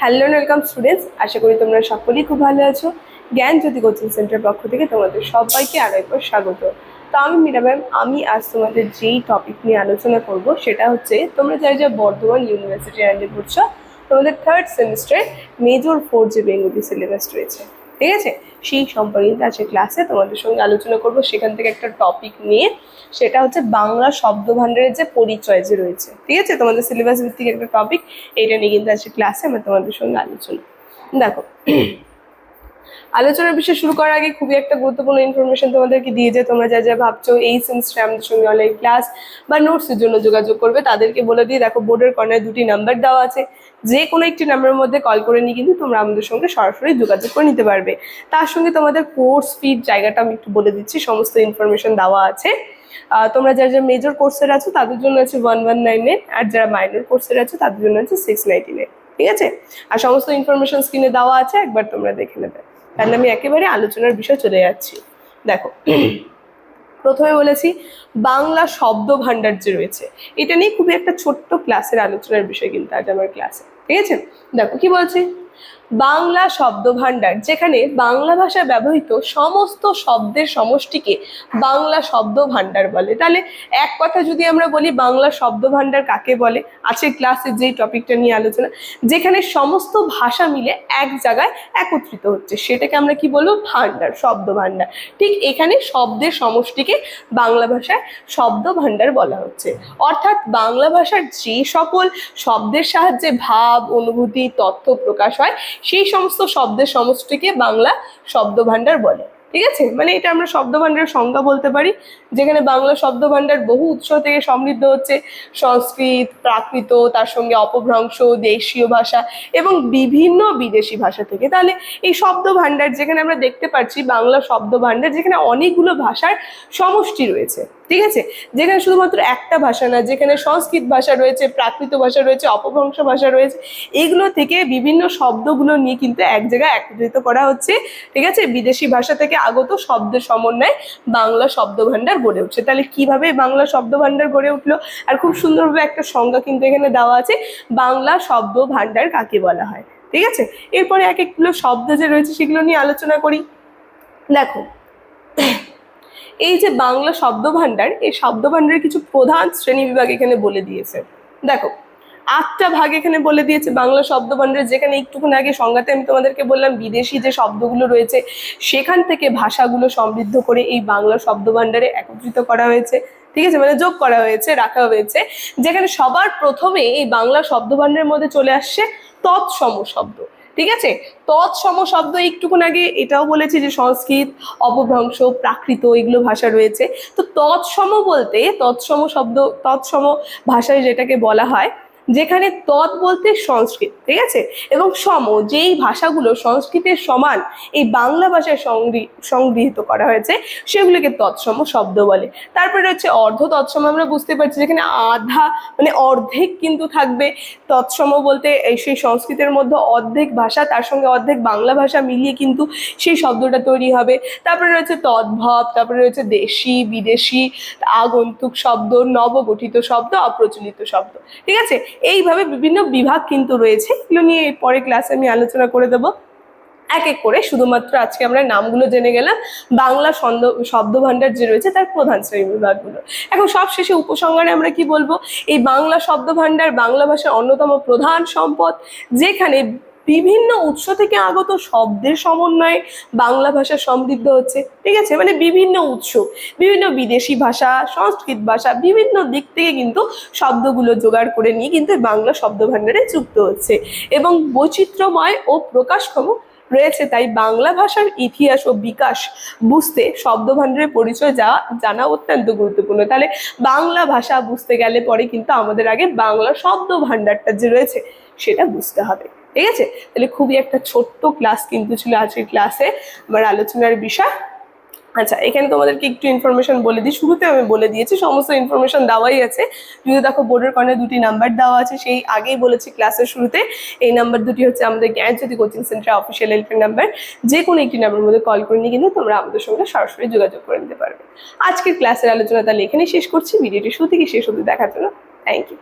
Hello and welcome students, আশা করি তোমরা সকলেই খুব ভালো আছো। জ্ঞানজ্যোতি কোচিং সেন্টার পক্ষ থেকে তোমাদের সবাইকে আরো একবার স্বাগত। তো আমি মীরা ম্যাম, আমি আজ তোমাদের যেই টপিক নিয়ে আলোচনা করব সেটা হচ্ছে তোমরা যারা বর্ধমান ইউনিভার্সিটি আন্ডারে পড়ছো, তোমাদের থার্ড সেমিস্টার মেজর 4 যে বেঙ্গলি সিলেবাস রয়েছে, ঠিক আছে, সেই সম্পর্কিত আছে ক্লাসে তোমাদের সঙ্গে আলোচনা করব। সেখান থেকে একটা টপিক নিয়ে, সেটা হচ্ছে বাংলা শব্দ ভাণ্ডারের যে পরিচয় যে রয়েছে, ঠিক আছে, তোমাদের সিলেবাস ভিত্তিক একটা টপিক। এইটা নিয়ে কিন্তু আছে ক্লাসে আমার তোমাদের সঙ্গে আলোচনা। দেখো, আলোচনার বিষয় শুরু করার আগে খুবই একটা গুরুত্বপূর্ণ ইনফরমেশন তোমাদেরকে দিয়ে যে তোমরা যা যা ভাবছো এই সেমিস্টারে আমাদের সঙ্গে অনলাইন ক্লাস বা নোটসের জন্য যোগাযোগ করবে, তাদেরকে বলে দিয়ে দেখো বোর্ডের কর্নারে 2টি নাম্বার দেওয়া আছে। যে কোনো একটি নাম্বারের মধ্যে কল করে নিয়ে কিন্তু তোমরা আমাদের সঙ্গে সরাসরি যোগাযোগ করে নিতে পারবে। তার সঙ্গে তোমাদের কোর্স ফির জায়গাটা আমি একটু বলে দিচ্ছি, সমস্ত ইনফরমেশন দেওয়া আছে। তোমরা যারা মেজর কোর্সের আছো তাদের জন্য আছে 1199, আর যারা মাইনর কোর্সের আছো তাদের জন্য আছে 699, ঠিক আছে। আর সমস্ত ইনফরমেশন স্ক্রিনে দেওয়া আছে, একবার তোমরা দেখে নেবে। তাহলে আমি একেবারে আলোচনার বিষয় চলে যাচ্ছি। দেখো, প্রথমে বলেছি বাংলা শব্দ ভাণ্ডার যে রয়েছে, এটা নিয়ে খুবই একটা ছোট্ট ক্লাসের আলোচনার বিষয় কিন্তু আজ আমার ক্লাসে, ঠিক আছে। দেখো কি বলছি, বাংলা শব্দ ভাণ্ডার, যেখানে বাংলা ভাষায় ব্যবহৃত সমস্ত শব্দের সমষ্টিকে বাংলা শব্দ ভাণ্ডার বলে। তাহলে এক কথা যদি আমরা বলি বাংলা শব্দ ভাণ্ডার কাকে বলে, আছে ক্লাসের যেই টপিকটা নিয়ে আলোচনা, যেখানে সমস্ত ভাষা মিলে এক জায়গায় একত্রিত হচ্ছে, সেটাকে আমরা কি বলবো, ভাণ্ডার, শব্দ ভাণ্ডার। ঠিক এখানে শব্দের সমষ্টিকে বাংলা ভাষায় শব্দ ভাণ্ডার বলা হচ্ছে। অর্থাৎ বাংলা ভাষার যে সকল শব্দের সাহায্যে ভাব, অনুভূতি, তথ্য প্রকাশ হয়, সেই সমস্ত শব্দের সমষ্টিকে বাংলা শব্দ ভাণ্ডার বলে, ঠিক আছে। মানে এটা আমরা শব্দ ভাণ্ডারের সংজ্ঞা বলতে পারি, যেখানে বাংলা শব্দ ভাণ্ডার বহু উৎস থেকে সমৃদ্ধ হচ্ছে, সংস্কৃত, প্রাকৃত, তার সঙ্গে অপভ্রংশ, দেশীয় ভাষা এবং বিভিন্ন বিদেশি ভাষা থেকে। তাহলে এই শব্দ ভাণ্ডার, যেখানে আমরা দেখতে পাচ্ছি বাংলা শব্দ ভাণ্ডার, যেখানে অনেকগুলো ভাষার সমষ্টি রয়েছে, ঠিক আছে, যেখানে শুধুমাত্র একটা ভাষা না, যেখানে সংস্কৃত ভাষা রয়েছে, প্রাকৃত ভাষা রয়েছে, অপভ্রংশ ভাষা রয়েছে, এইগুলো থেকে বিভিন্ন শব্দগুলো নিয়ে কিন্তু এক জায়গায় একত্রিত করা হচ্ছে, ঠিক আছে। বিদেশি ভাষা থেকে আগত শব্দের সমন্বয়ে বাংলা শব্দ ভাণ্ডার গড়ে উঠছে। তাহলে কিভাবে বাংলা শব্দ ভাণ্ডার গড়ে উঠলো, আর খুব সুন্দরভাবে একটা সংজ্ঞা কিন্তু এখানে দেওয়া আছে, বাংলা শব্দ ভাণ্ডার কাকে বলা হয়, ঠিক আছে। এরপরে এক একগুলো শব্দ যে রয়েছে সেগুলো নিয়ে আলোচনা করি। দেখো, এই যে বাংলা শব্দ ভাণ্ডার, এই শব্দ ভাণ্ডারের কিছু প্রধান শ্রেণী বিভাগ এখানে বলে দিয়েছে। দেখো, 8টা ভাগ এখানে বলে দিয়েছে বাংলা শব্দ ভাণ্ডার, যেখানে একটুক্ষণ আগে সংজ্ঞাতে আমি তোমাদেরকে বললাম বিদেশি যে শব্দগুলো রয়েছে সেখান থেকে ভাষাগুলো সমৃদ্ধ করে এই বাংলা শব্দ ভাণ্ডারে একত্রিত করা হয়েছে, ঠিক আছে, মানে যোগ করা হয়েছে, রাখা হয়েছে। যেখানে সবার প্রথমে এই বাংলা শব্দ ভাণ্ডারের মধ্যে চলে আসছে তৎসম শব্দ, ঠিক আছে। তৎসম শব্দ একটুক্ষণ আগে এটাও বলেছি যে সংস্কৃত, অপভ্রংশ, প্রাকৃত এগুলো ভাষা রয়েছে। তো তৎসম বলতে, তৎসম শব্দ, তৎসম ভাষায় যেটাকে বলা হয়, যেখানে তৎ বলতে সংস্কৃত, ঠিক আছে, এবং সম, যেই ভাষাগুলো সংস্কৃতের সমান এই বাংলা ভাষায় সংগৃহীত করা হয়েছে, সেগুলোকে তৎসম শব্দ বলে। তারপরে রয়েছে অর্ধ তৎসম, আমরা বুঝতে পারছি যেখানে আধা মানে অর্ধেক কিন্তু থাকবে। তৎসম বলতে সেই সংস্কৃতের মধ্যে অর্ধেক ভাষা, তার সঙ্গে অর্ধেক বাংলা ভাষা মিলিয়ে কিন্তু সেই শব্দটা তৈরি হবে। তারপরে রয়েছে তদ্ভব, তারপরে রয়েছে দেশি, বিদেশি, আগন্তুক শব্দ, নবগঠিত শব্দ, অপ্রচলিত শব্দ, ঠিক আছে। এইভাবে বিভিন্ন বিভাগ কিন্তু রয়েছে, এগুলো নিয়ে পরে ক্লাসে আমি আলোচনা করে দেবো এক এক করে। শুধুমাত্র আজকে আমরা নামগুলো জেনে গেলাম, বাংলা শব্দ ভাণ্ডার যে রয়েছে তার প্রধান শ্রেণী বিভাগগুলো। এখন সবশেষে উপসংহারে আমরা কি বলবো, এই বাংলা শব্দ ভাণ্ডার বাংলা ভাষার অন্যতম প্রধান সম্পদ, যেখানে বিভিন্ন উৎস থেকে আগত শব্দের সমন্বয়ে বাংলা ভাষা সমৃদ্ধ হচ্ছে, ঠিক আছে। মানে বিভিন্ন উৎস, বিভিন্ন বিদেশি ভাষা, সংস্কৃত ভাষা, বিভিন্ন দিক থেকে কিন্তু শব্দগুলো জোগাড় করে নিয়ে কিন্তু বাংলা শব্দ ভাণ্ডারে যুক্ত হচ্ছে এবং বৈচিত্র্যময় ও প্রকাশক্ষম রয়েছে। তাই বাংলা ভাষার ইতিহাস ও বিকাশ বুঝতে শব্দ ভাণ্ডারের পরিচয় জানা অত্যন্ত গুরুত্বপূর্ণ। তাহলে বাংলা ভাষা বুঝতে গেলে পরে কিন্তু আমাদের আগে বাংলা শব্দ ভাণ্ডারটা যে রয়েছে সেটা বুঝতে হবে, ঠিক আছে। তাহলে খুবই একটা ছোট্ট ক্লাস কিন্তু ছিল আজকের ক্লাসে আমার আলোচনার বিষয়। আচ্ছা, এখানে তোমাদেরকে একটু ইনফরমেশন বলে দিই, শুরুতে আমি বলে দিয়েছি, সমস্ত ইনফরমেশন দেওয়াই আছে। যদি দেখো বোর্ডের কর্নারে 2টি নাম্বার দেওয়া আছে, সেই আগেই বলেছি ক্লাসের শুরুতে। এই নাম্বার দুটি হচ্ছে আমাদের Gyanjyoti coaching centre official helpline number. যে কোনো একটি নাম্বারের মধ্যে কল করে নিয়ে কিন্তু তোমরা আমাদের সঙ্গে সরাসরি যোগাযোগ করে নিতে পারবে। আজকের ক্লাসের আলোচনা তাহলে এখানেই শেষ করছি। ভিডিওটি শুরু থেকে শেষ অবধি দেখার জন্য থ্যাংক ইউ।